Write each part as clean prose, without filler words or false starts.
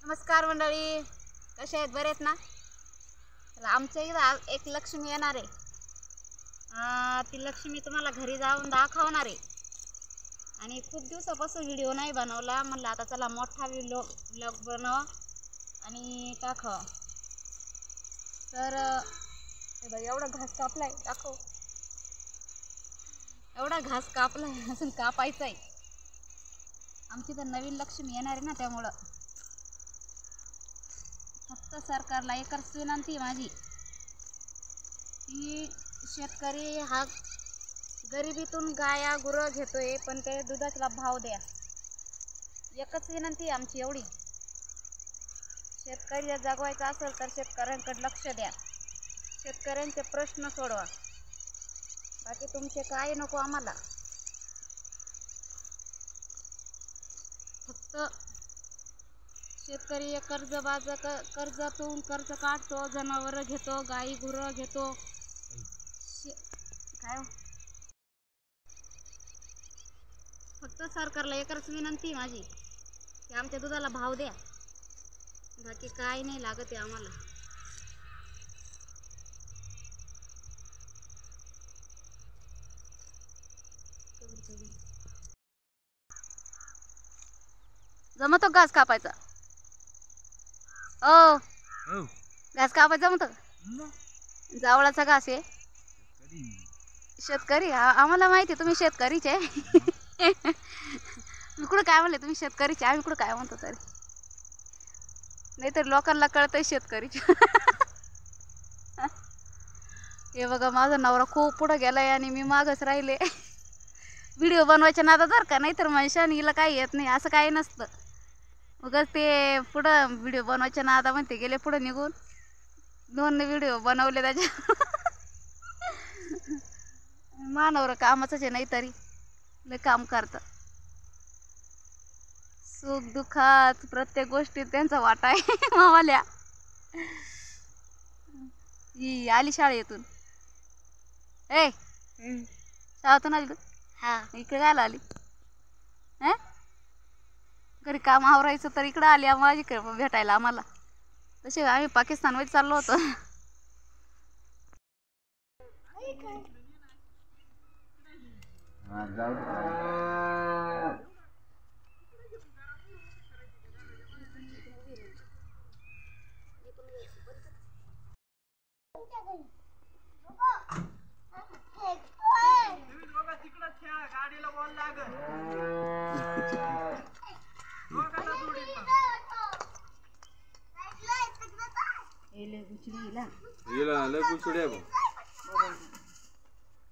नमस्कार मंडळी, कसे आहेत? बरे आहेत ना? आमच्या इथं एक लक्ष्मी येणार आहे. ती लक्ष्मी तुम्हाला घरी जाऊन दाखवणार आहे. आणि खूप दिवसापासून व्हिडिओ नाही बनवला, म्हणलं आता चला मोठा व्लॉग बनवा आणि टाकावा. तर एवढा घास कापलाय, दाखव. एवढा घास कापलाय, अजून कापायचा आहे. आमची तर नवीन लक्ष्मी येणार आहे ना, त्यामुळं फक्त सरकारला एकच विनंती माझी की शेतकरी हा गरिबीतून गाया गुरं घेतोय, पण ते दुधाला भाव द्या. एकच विनंती आमची एवढी. शेतकरी जगवायचा असेल तर शेतकऱ्यांकडे लक्ष द्या, शेतकऱ्यांचे प्रश्न सोडवा. बाकी तुमचे काय नको आम्हाला. फक्त शेतकरी कर्जातून कर्ज काढतो, जनावरं घेतो, गाई गुरं घेतो. काय फक्त सरकारला एकच विनंती माझी की आमच्या दुधाला भाव द्या. बाकी काय नाही लागत आहे आम्हाला. जमतो घास कापायचा? ओ घास कापायचा जमतो? जावळाचा घास आहे. शेतकरी आम्हाला माहिती आहे तुम्ही शेतकरीच आहे. मी कुठं काय म्हणले, तुम्ही शेतकरीचे, आम्ही कुठं काय म्हणतो तरी. नाहीतर लोकांना कळतंय शेतकरीच. हे बघा, माझा नवरा खूप पुढं गेलाय आणि मी मागच राहिले. व्हिडिओ बनवायच्या नादात बरं का, नाहीतर मनुष्यानं हिला काही येत नाही असं काही नसतं. उगाच ते पुढं व्हिडिओ बनवायच्या नादा म्हणते गेले पुढं निघून. 2 व्हिडिओ बनवले त्याच्या. मानवर कामाचंच आहे, नाही तरी लय काम करतं. सुख दुःखात प्रत्येक गोष्टीत त्यांचा वाटा आहे. मावाल्या ही आली शाळेतून. ए शाळेतून आली तू? हा. इकडे काय आली? घरी काम आवरायचं तर इकडं आली माझ्याकडे भेटायला आम्हाला. तसे आम्ही पाकिस्तानमध्ये चाललो होतो. लय गुचड्या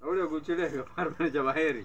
एवढ्या गुचड्या फार्माच्या बाहेर.